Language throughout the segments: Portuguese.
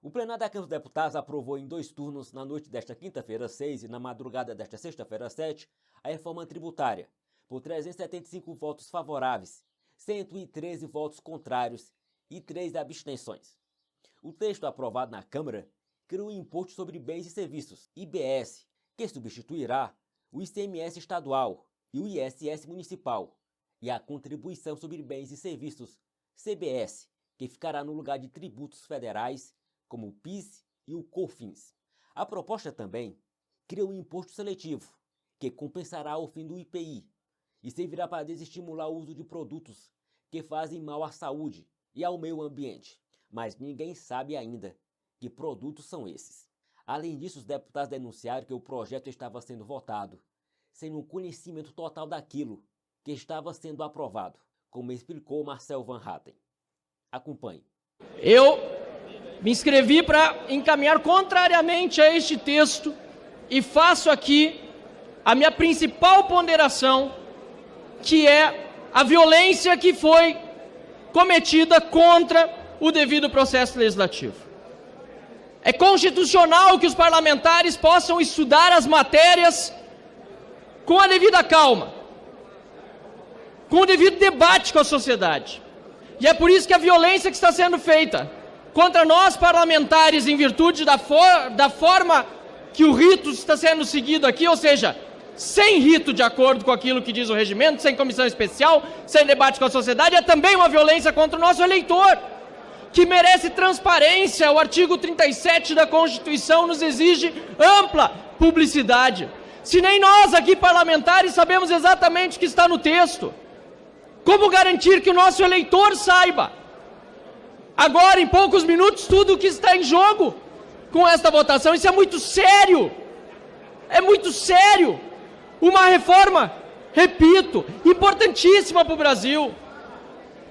O plenário da Câmara dos Deputados aprovou em 2 turnos, na noite desta quinta-feira 6 e na madrugada desta sexta-feira 7, a reforma tributária, por 375 votos favoráveis, 113 votos contrários e 3 abstenções. O texto aprovado na Câmara cria o Imposto sobre Bens e Serviços, IBS, que substituirá o ICMS estadual e o ISS municipal, e a Contribuição sobre Bens e Serviços, CBS, que ficará no lugar de tributos federais, como o PIS e o COFINS. A proposta também cria um imposto seletivo, que compensará o fim do IPI e servirá para desestimular o uso de produtos que fazem mal à saúde e ao meio ambiente. Mas ninguém sabe ainda que produtos são esses. Além disso, os deputados denunciaram que o projeto estava sendo votado sem um conhecimento total daquilo que estava sendo aprovado, como explicou Marcel Van Hatten. Acompanhe. Eu me inscrevi para encaminhar contrariamente a este texto e faço aqui a minha principal ponderação, que é a violência que foi cometida contra o devido processo legislativo. É constitucional que os parlamentares possam estudar as matérias com a devida calma, com o devido debate com a sociedade. E é por isso que a violência que está sendo feita contra nós parlamentares em virtude da forma que o rito está sendo seguido aqui, ou seja, sem rito de acordo com aquilo que diz o regimento, sem comissão especial, sem debate com a sociedade, é também uma violência contra o nosso eleitor, que merece transparência. O artigo 37 da Constituição nos exige ampla publicidade. Se nem nós aqui parlamentares sabemos exatamente o que está no texto, como garantir que o nosso eleitor saiba, agora em poucos minutos, tudo o que está em jogo com esta votação? Isso é muito sério, é muito sério. Uma reforma, repito, importantíssima para o Brasil,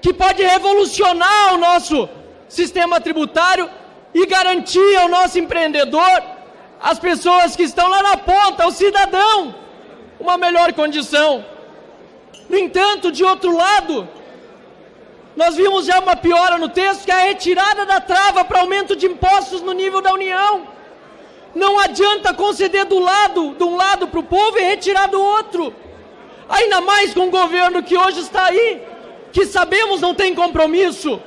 que pode revolucionar o nosso sistema tributário e garantir ao nosso empreendedor, às pessoas que estão lá na ponta, ao cidadão, uma melhor condição. No entanto, de outro lado, nós vimos já uma piora no texto, que é a retirada da trava para aumento de impostos no nível da União. Não adianta conceder de um lado para o povo e retirar do outro. Ainda mais com o governo que hoje está aí, que sabemos não tem compromisso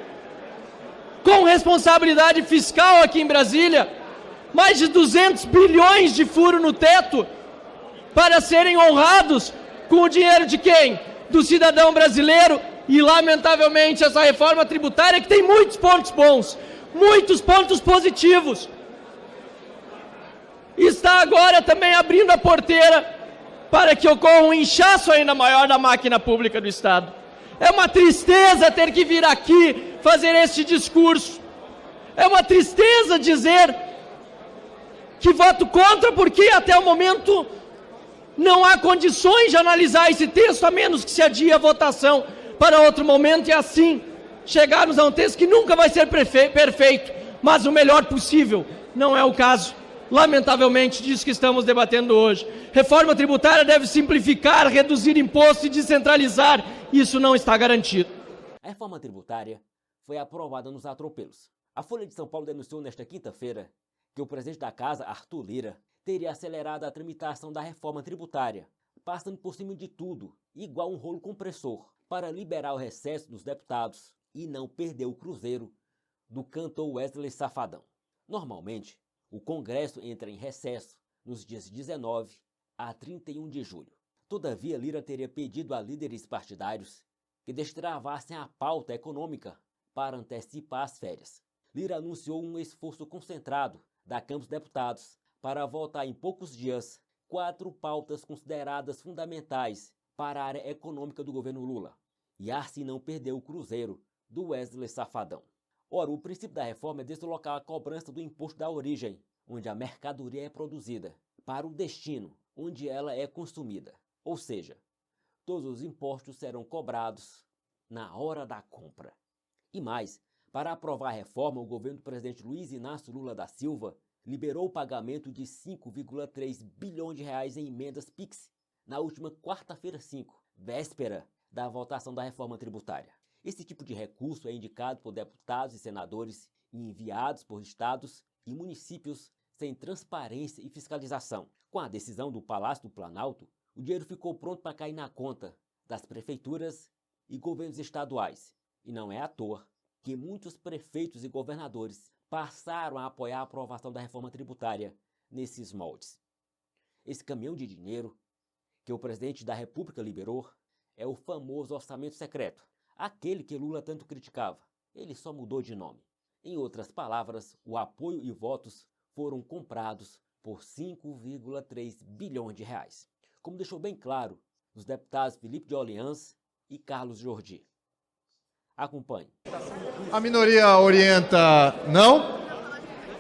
com responsabilidade fiscal aqui em Brasília. Mais de 200 bilhões de furo no teto para serem honrados com o dinheiro de quem? Do cidadão brasileiro. E, lamentavelmente, essa reforma tributária, que tem muitos pontos bons, muitos pontos positivos, está agora também abrindo a porteira para que ocorra um inchaço ainda maior da máquina pública do Estado. É uma tristeza ter que vir aqui fazer este discurso. É uma tristeza dizer que voto contra, porque até o momento não há condições de analisar esse texto, a menos que se adie a votação para outro momento, e assim chegarmos a um texto que nunca vai ser perfeito, mas o melhor possível. Não é o caso, lamentavelmente, disso que estamos debatendo hoje. Reforma tributária deve simplificar, reduzir imposto e descentralizar. Isso não está garantido. A reforma tributária foi aprovada nos atropelos. A Folha de São Paulo denunciou nesta quinta-feira que o presidente da Casa, Arthur Lira, teria acelerado a tramitação da reforma tributária, passando por cima de tudo, igual um rolo compressor, para liberar o recesso dos deputados e não perder o cruzeiro do cantor Wesley Safadão. Normalmente, o Congresso entra em recesso nos dias 19 a 31 de julho. Todavia, Lira teria pedido a líderes partidários que destravassem a pauta econômica para antecipar as férias. Lira anunciou um esforço concentrado da Câmara dos Deputados para votar em poucos dias 4 pautas consideradas fundamentais para a área econômica do governo Lula, e assim não perder o cruzeiro do Wesley Safadão. Ora, o princípio da reforma é deslocar a cobrança do imposto da origem, onde a mercadoria é produzida, para o destino, onde ela é consumida. Ou seja, todos os impostos serão cobrados na hora da compra. E mais, para aprovar a reforma, o governo do presidente Luiz Inácio Lula da Silva liberou o pagamento de 5,3 bilhões de reais em emendas PIX na última quarta-feira 5, véspera da votação da reforma tributária. Esse tipo de recurso é indicado por deputados e senadores e enviados por estados e municípios sem transparência e fiscalização. Com a decisão do Palácio do Planalto, o dinheiro ficou pronto para cair na conta das prefeituras e governos estaduais. E não é à toa que muitos prefeitos e governadores passaram a apoiar a aprovação da reforma tributária nesses moldes. Esse caminhão de dinheiro que o presidente da República liberou é o famoso orçamento secreto, aquele que Lula tanto criticava. Ele só mudou de nome. Em outras palavras, o apoio e votos foram comprados por 5,3 bilhões de reais, como deixou bem claro os deputados Felipe de Orleans e Carlos Jordi. Acompanhe. A minoria orienta não,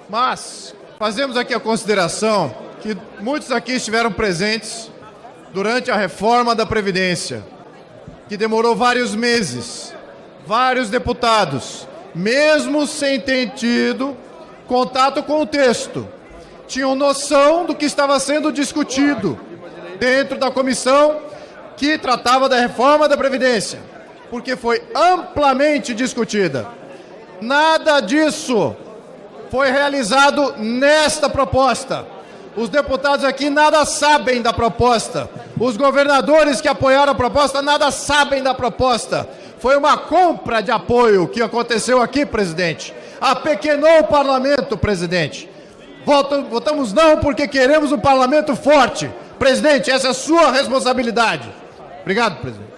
mas fazemos aqui a consideração que muitos aqui estiveram presentes durante a reforma da Previdência, que demorou vários meses, vários deputados, mesmo sem ter tido contato com o texto, tinham noção do que estava sendo discutido dentro da comissão que tratava da reforma da Previdência, porque foi amplamente discutida. Nada disso foi realizado nesta proposta. Os deputados aqui nada sabem da proposta. Os governadores que apoiaram a proposta nada sabem da proposta. Foi uma compra de apoio que aconteceu aqui, presidente. Apequenou o parlamento, presidente. Votamos não porque queremos um parlamento forte. Presidente, essa é a sua responsabilidade. Obrigado, presidente.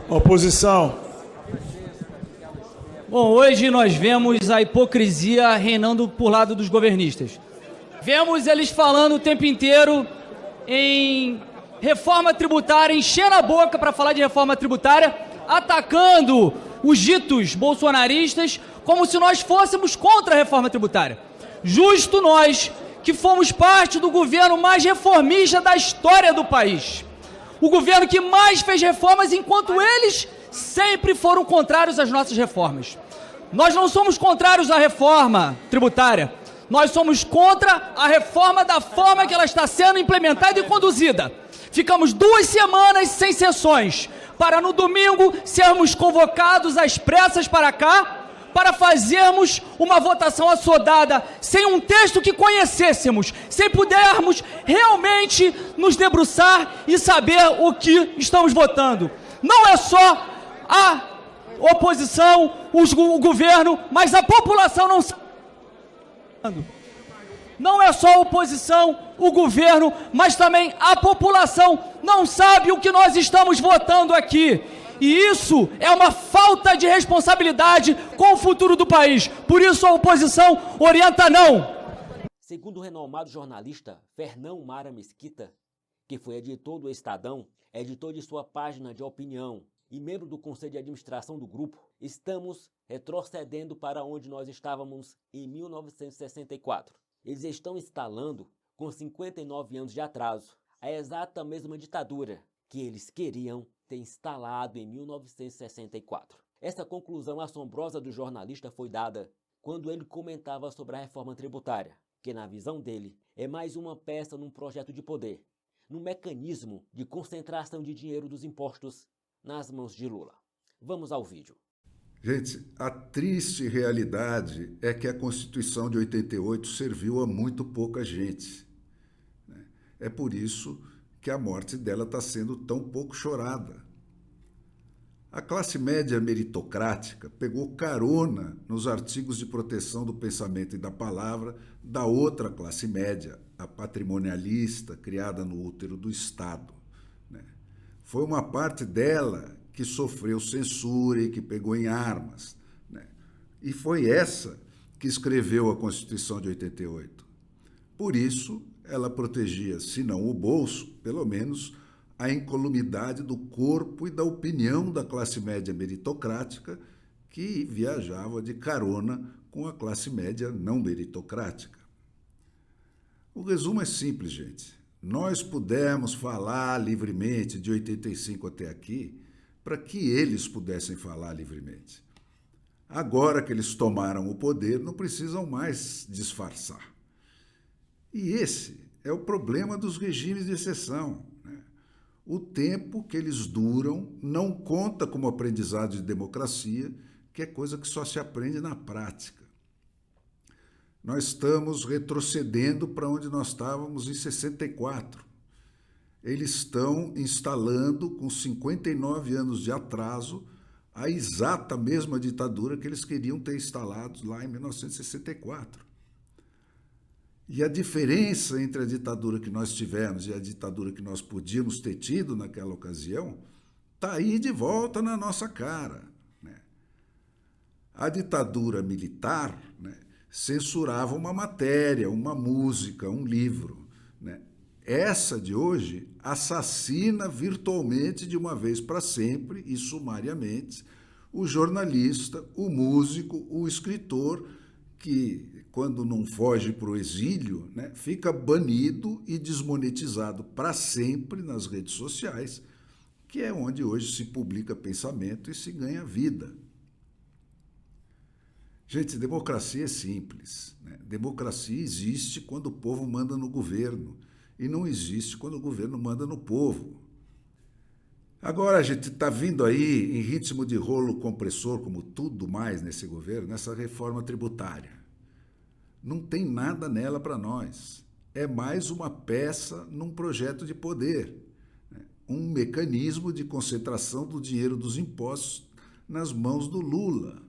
Oposição. Bom, hoje nós vemos a hipocrisia reinando por lado dos governistas. Vemos eles falando o tempo inteiro em reforma tributária, enchendo a boca para falar de reforma tributária, atacando os ditos bolsonaristas como se nós fôssemos contra a reforma tributária. Justo nós, que fomos parte do governo mais reformista da história do país. O governo que mais fez reformas, enquanto eles sempre foram contrários às nossas reformas. Nós não somos contrários à reforma tributária. Nós somos contra a reforma da forma que ela está sendo implementada e conduzida. Ficamos 2 semanas sem sessões, para no domingo sermos convocados às pressas para cá, para fazermos uma votação assodada, sem um texto que conhecêssemos, sem pudermos realmente nos debruçar e saber o que estamos votando. Não é só a oposição, o governo, mas a população não sabe. Não é só a oposição, o governo, mas também a população não sabe o que nós estamos votando aqui. E isso é uma falta de responsabilidade com o futuro do país. Por isso a oposição orienta não. Segundo o renomado jornalista Fernão Mara Mesquita, que foi editor do Estadão, editor de sua página de opinião e membro do Conselho de Administração do grupo, estamos retrocedendo para onde nós estávamos em 1964. Eles estão instalando, com 59 anos de atraso, a exata mesma ditadura que eles queriam ter instalado em 1964. Essa conclusão assombrosa do jornalista foi dada quando ele comentava sobre a reforma tributária, que na visão dele é mais uma peça num projeto de poder, num mecanismo de concentração de dinheiro dos impostos nas mãos de Lula. Vamos ao vídeo. Gente, a triste realidade é que a Constituição de 88 serviu a muito pouca gente. É por isso que a morte dela está sendo tão pouco chorada. A classe média meritocrática pegou carona nos artigos de proteção do pensamento e da palavra da outra classe média, a patrimonialista, criada no útero do Estado. Foi uma parte dela que sofreu censura e que pegou em armas. E foi essa que escreveu a Constituição de 88. Por isso, ela protegia, se não o bolso, pelo menos a incolumidade do corpo e da opinião da classe média meritocrática que viajava de carona com a classe média não meritocrática. O resumo é simples, gente. Nós pudemos falar livremente de 85 até aqui para que eles pudessem falar livremente. Agora que eles tomaram o poder, não precisam mais disfarçar. E esse é o problema dos regimes de exceção. O tempo que eles duram não conta como aprendizado de democracia, que é coisa que só se aprende na prática. Nós estamos retrocedendo para onde nós estávamos em 64. Eles estão instalando, com 59 anos de atraso, a exata mesma ditadura que eles queriam ter instalado lá em 1964. E a diferença entre a ditadura que nós tivemos e a ditadura que nós podíamos ter tido naquela ocasião está aí de volta na nossa cara, né? A ditadura militar, né, censurava uma matéria, uma música, um livro, né? Essa de hoje assassina virtualmente de uma vez para sempre e sumariamente o jornalista, o músico, o escritor que, quando não foge para o exílio, né, fica banido e desmonetizado para sempre nas redes sociais, que é onde hoje se publica pensamento e se ganha vida. Gente, democracia é simples, né? Democracia existe quando o povo manda no governo e não existe quando o governo manda no povo. Agora a gente está vindo aí em ritmo de rolo compressor, como tudo mais nesse governo, nessa reforma tributária. Não tem nada nela para nós. É mais uma peça num projeto de poder, né? Um mecanismo de concentração do dinheiro dos impostos nas mãos do Lula,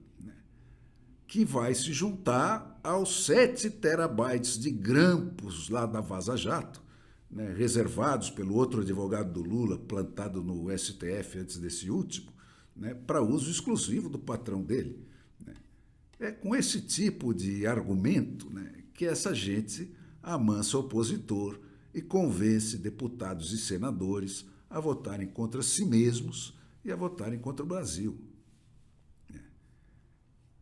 que vai se juntar aos 7 terabytes de grampos lá da Vaza Jato, né, reservados pelo outro advogado do Lula, plantado no STF antes desse último, né, para uso exclusivo do patrão dele, né. É com esse tipo de argumento, né, que essa gente amansa o opositor e convence deputados e senadores a votarem contra si mesmos e a votarem contra o Brasil.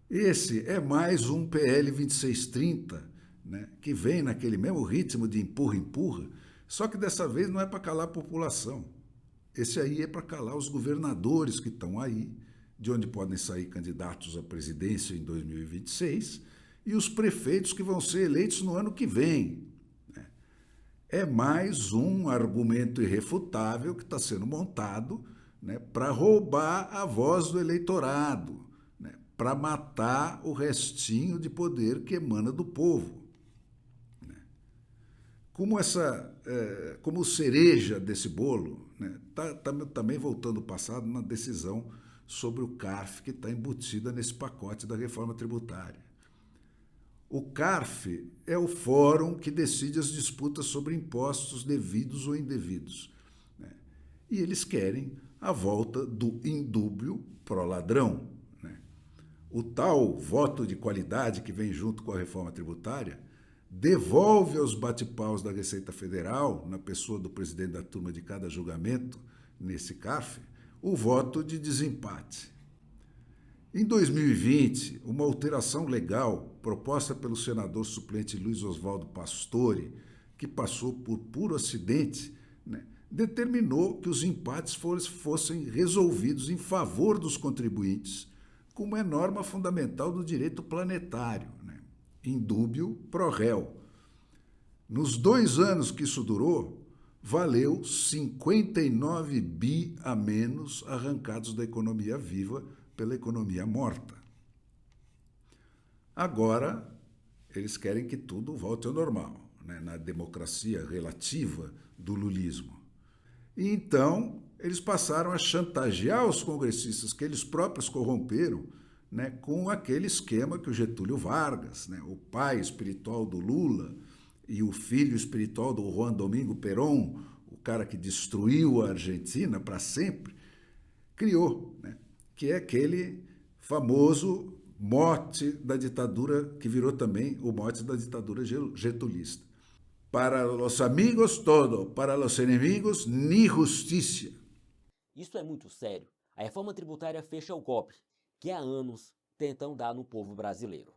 Esse é mais um PL 2630, né, que vem naquele mesmo ritmo de empurra-empurra, só que dessa vez não é para calar a população. Esse aí é para calar os governadores que estão aí, de onde podem sair candidatos à presidência em 2026, e os prefeitos que vão ser eleitos no ano que vem. É mais um argumento irrefutável que está sendo montado, né, para roubar a voz do eleitorado, para matar o restinho de poder que emana do povo. Como cereja desse bolo, né, tá também voltando ao passado na decisão sobre o CARF que está embutida nesse pacote da reforma tributária. O CARF é o fórum que decide as disputas sobre impostos devidos ou indevidos, né, e eles querem a volta do indúbio pró-ladrão. O tal voto de qualidade que vem junto com a reforma tributária devolve aos bate-paus da Receita Federal, na pessoa do presidente da turma de cada julgamento, nesse CARF, o voto de desempate. Em 2020, uma alteração legal proposta pelo senador suplente Luiz Oswaldo Pastore, que passou por puro acidente, né, determinou que os empates fossem resolvidos em favor dos contribuintes, como é norma fundamental do direito planetário, né? Indúbio pro réu. Nos 2 anos que isso durou, valeu 59 bi a menos arrancados da economia viva pela economia morta. Agora, eles querem que tudo volte ao normal, né, na democracia relativa do lulismo. E então, eles passaram a chantagear os congressistas que eles próprios corromperam, né, com aquele esquema que o Getúlio Vargas, né, o pai espiritual do Lula e o filho espiritual do Juan Domingo Perón, o cara que destruiu a Argentina para sempre, criou, né, que é aquele famoso mote da ditadura, que virou também o mote da ditadura getulista. Para os amigos todo, para os inimigos ni justiça. Isso é muito sério. A reforma tributária fecha o golpe que há anos tentam dar no povo brasileiro.